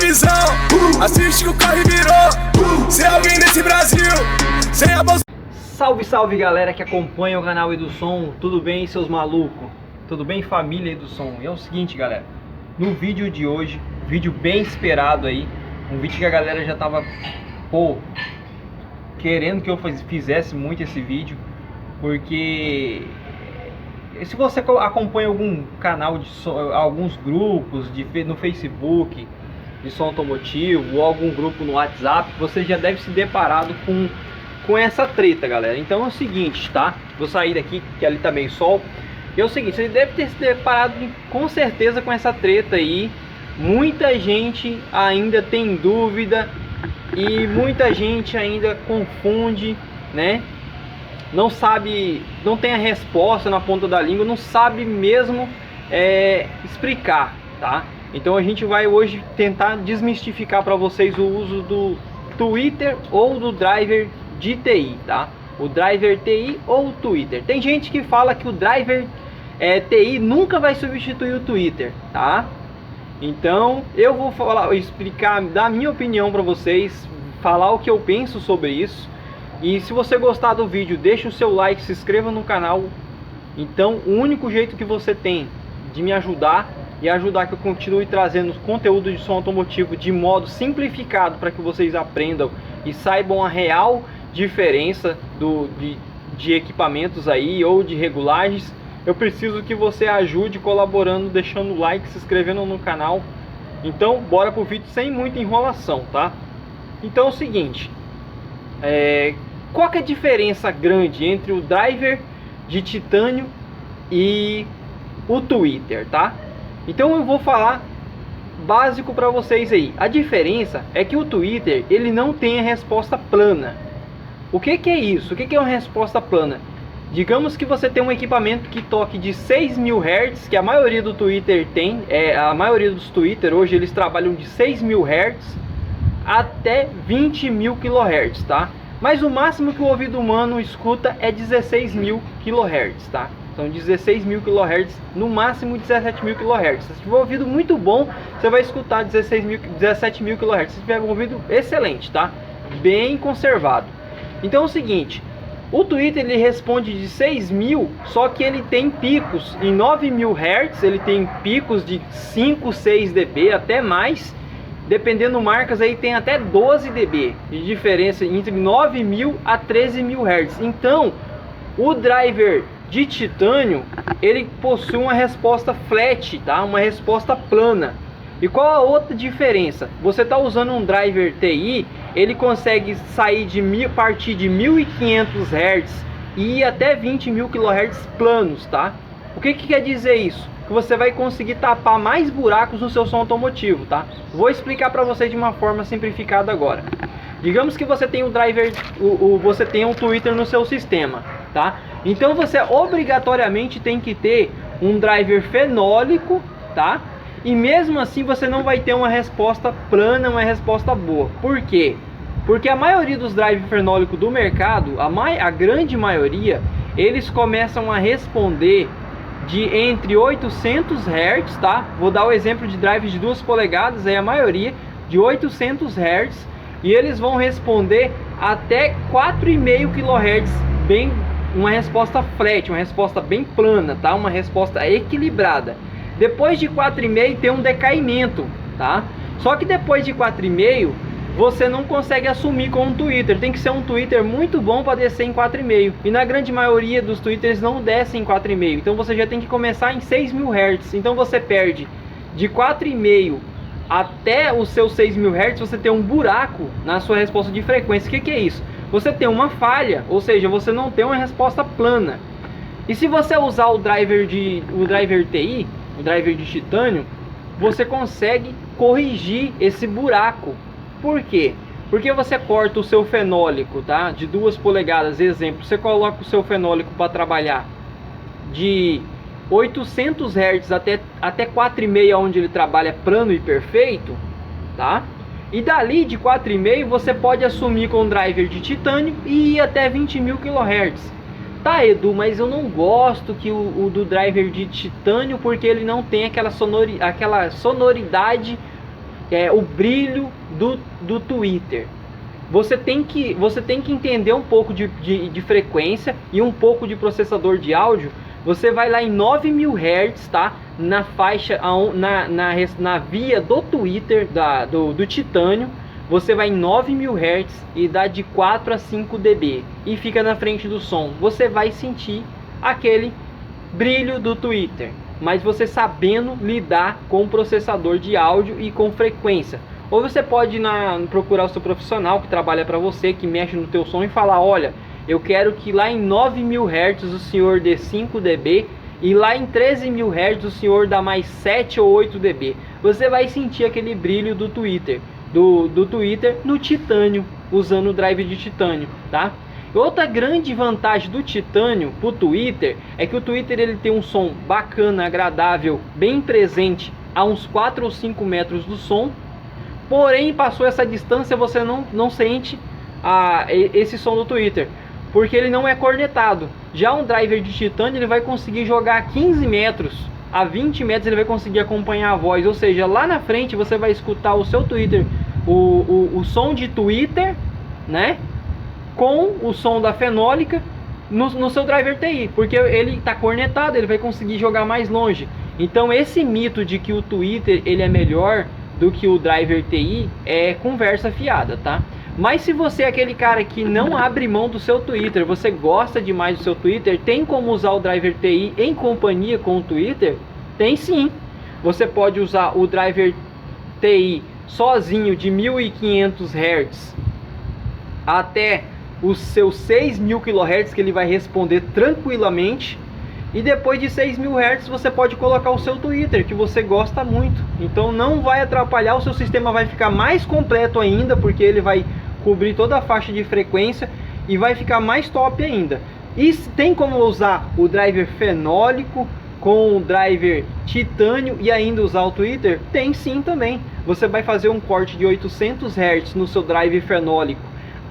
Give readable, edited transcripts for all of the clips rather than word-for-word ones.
visão. Assiste que o carro virou. Se alguém nesse Brasil sem a bolsa. Salve, salve galera que acompanha o canal Edusson. Tudo bem, seus malucos? Tudo bem, família Edusson? E é o seguinte, galera, no vídeo de hoje, vídeo bem esperado aí, um vídeo que a galera já tava, querendo que eu fizesse muito esse vídeo, porque se você acompanha algum canal de som, alguns grupos no Facebook de som automotivo, ou algum grupo no WhatsApp, você já deve se deparado com essa treta, galera. Então é o seguinte, tá? Vou sair daqui, que ali tá bem sol. E é o seguinte, você deve ter se deparado com certeza com essa treta aí. Muita gente ainda tem dúvida e muita gente ainda confunde, né? Não sabe, não tem a resposta na ponta da língua, não sabe mesmo explicar, tá? Então a gente vai hoje tentar desmistificar para vocês o uso do Twitter ou do driver de TI, tá? O driver TI ou o Twitter. Tem gente que fala que o driver TI nunca vai substituir o Twitter, tá? Então eu vou explicar, dar a minha opinião para vocês, falar o que eu penso sobre isso. E se você gostar do vídeo, deixa o seu like, se inscreva no canal. Então o único jeito que você tem de me ajudar e ajudar que eu continue trazendo conteúdo de som automotivo de modo simplificado para que vocês aprendam e saibam a real diferença de equipamentos aí ou de regulagens, eu preciso que você ajude colaborando, deixando o like, se inscrevendo no canal. Então bora pro vídeo sem muita enrolação, tá? Então é o seguinte, qual que é a diferença grande entre o driver de titânio e o Twitter, tá? Então eu vou falar básico para vocês aí. A diferença é que o Twitter, ele não tem a resposta plana. O que é isso? O que é uma resposta plana? Digamos que você tem um equipamento que toque de 6.000 Hz, que a maioria do Twitter tem, a maioria dos Twitter hoje eles trabalham de 6.000 Hz até 20.000 kHz, tá? Mas o máximo que o ouvido humano escuta é 16.000 kHz, tá? São 16.000 kHz, no máximo 17.000 kHz. Se tiver um ouvido muito bom, você vai escutar 17.000 kHz. Se tiver um ouvido excelente, tá? Bem conservado. Então é o seguinte, o Twitter ele responde de 6.000, só que ele tem picos em 9.000 Hz, ele tem picos de 5, 6 dB, até mais. Dependendo marcas aí tem até 12 dB de diferença entre 9.000 a 13.000 Hz. Então o driver de titânio ele possui uma resposta flat, tá? Uma resposta plana. E qual a outra diferença? Você está usando um driver TI, ele consegue sair partir de 1.500 Hz e ir até 20.000 kHz planos, tá? O que quer dizer isso? Que você vai conseguir tapar mais buracos no seu som automotivo, tá? Vou explicar para vocês de uma forma simplificada agora. Digamos que você tem um driver, você tem um Twitter no seu sistema, tá? Então você obrigatoriamente tem que ter um driver fenólico, tá? E mesmo assim você não vai ter uma resposta plana, uma resposta boa. Por quê? Porque a maioria dos drivers fenólicos do mercado, a grande maioria, eles começam a responder de entre 800 Hz, tá? Vou dar o exemplo de drives de 2 polegadas, aí a maioria de 800 Hz, e eles vão responder até 4,5 kHz, bem, uma resposta flat, uma resposta bem plana, tá? Uma resposta equilibrada. Depois de 4,5 tem um decaimento, tá? Só que depois de 4,5 você não consegue assumir com um Twitter. Tem que ser um Twitter muito bom para descer em 4,5. E na grande maioria dos Twitters não descem em 4,5. Então você já tem que começar em 6.000 Hz. Então você perde de 4,5 até os seus 6.000 Hz. Você tem um buraco na sua resposta de frequência. O que é isso? Você tem uma falha, ou seja, você não tem uma resposta plana. E se você usar o driver TI, o driver de titânio, você consegue corrigir esse buraco. Por quê? Porque você corta o seu fenólico, tá? De 2 polegadas, exemplo, você coloca o seu fenólico para trabalhar de 800 Hz até 4,5, onde ele trabalha plano e perfeito, tá? E dali de 4,5 você pode assumir com um driver de titânio e ir até 20.000 kHz. Tá, Edu, mas eu não gosto que o do driver de titânio, porque ele não tem aquela sonoridade o brilho do tweeter. Você tem que entender um pouco de frequência e um pouco de processador de áudio. Você vai lá em 9000 Hz, tá? Na faixa, na via do tweeter do titânio. Você vai em 9000 Hz e dá de 4 a 5 dB e fica na frente do som. Você vai sentir aquele brilho do tweeter, mas você sabendo lidar com o processador de áudio e com frequência. Ou você pode procurar o seu profissional que trabalha para você, que mexe no teu som, e falar: olha, eu quero que lá em 9000 Hz o senhor dê 5 dB e lá em 13000 Hz o senhor dá mais 7 ou 8 dB. Você vai sentir aquele brilho do tweeter, do tweeter no titânio, usando o drive de titânio, tá? Outra grande vantagem do titânio para o tweeter é que o tweeter ele tem um som bacana, agradável, bem presente a uns 4 ou 5 metros do som. Porém, passou essa distância, você não sente esse som do tweeter, porque ele não é cornetado. Já um driver de titânio ele vai conseguir jogar a 15 metros, a 20 metros ele vai conseguir acompanhar a voz. Ou seja, lá na frente você vai escutar o seu tweeter, o som de tweeter, né? Com o som da fenólica no seu driver TI, porque ele está cornetado, ele vai conseguir jogar mais longe. Então esse mito de que o tweeter ele é melhor do que o driver TI é conversa fiada, tá? Mas se você é aquele cara que não abre mão do seu tweeter, você gosta demais do seu tweeter, tem como usar o driver TI em companhia com o tweeter? Tem sim. Você pode usar o driver TI sozinho de 1500 Hz até os seus 6000 kHz, que ele vai responder tranquilamente. E depois de 6000 Hz você pode colocar o seu tweeter, que você gosta muito. Então não vai atrapalhar, o seu sistema vai ficar mais completo ainda, porque ele vai cobrir toda a faixa de frequência e vai ficar mais top ainda. E tem como usar o driver fenólico com o driver titânio e ainda usar o tweeter? Tem sim também. Você vai fazer um corte de 800 Hz no seu driver fenólico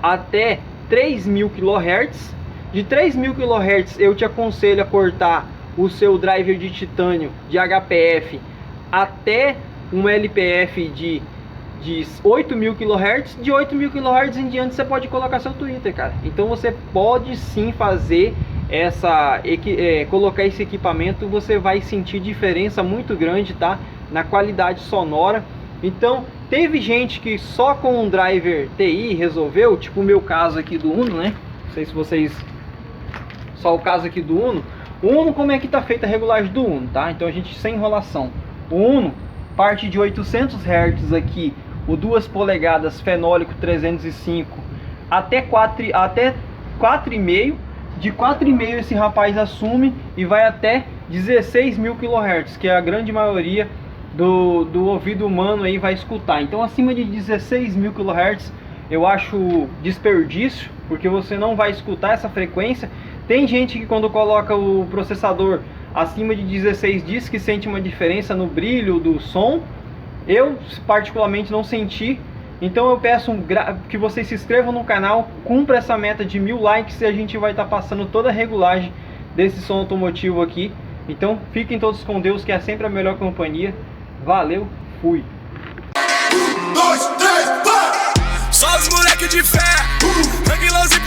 até 3000 kHz. De 3000 kHz eu te aconselho a cortar o seu driver de titânio de HPF até um LPF de 8000 kHz. De 8000 kHz em diante você pode colocar seu tweeter, cara. Então você pode sim fazer colocar esse equipamento. Você vai sentir diferença muito grande, tá? Na qualidade sonora. Então teve gente que só com um driver TI resolveu, tipo o meu caso aqui do Uno, né? Não sei se vocês... Só o caso aqui do Uno. O Uno, como é que tá feita a regulagem do Uno, tá? Então a gente, sem enrolação, o Uno parte de 800 Hz aqui, o 2 polegadas fenólico 305 até 4,5. De 4,5 esse rapaz assume e vai até 16.000 kHz, que é a grande maioria do ouvido humano aí vai escutar. Então acima de 16.000 kHz eu acho desperdício, porque você não vai escutar essa frequência. Tem gente que quando coloca o processador acima de 16 diz que sente uma diferença no brilho do som. Eu particularmente não senti. Então eu peço que vocês se inscrevam no canal, cumpra essa meta de 1000 likes e a gente vai estar passando toda a regulagem desse som automotivo aqui. Então fiquem todos com Deus, que é sempre a melhor companhia. Valeu, fui! 1, 2, 3, vai! Só os moleque de fé, tranquilãos e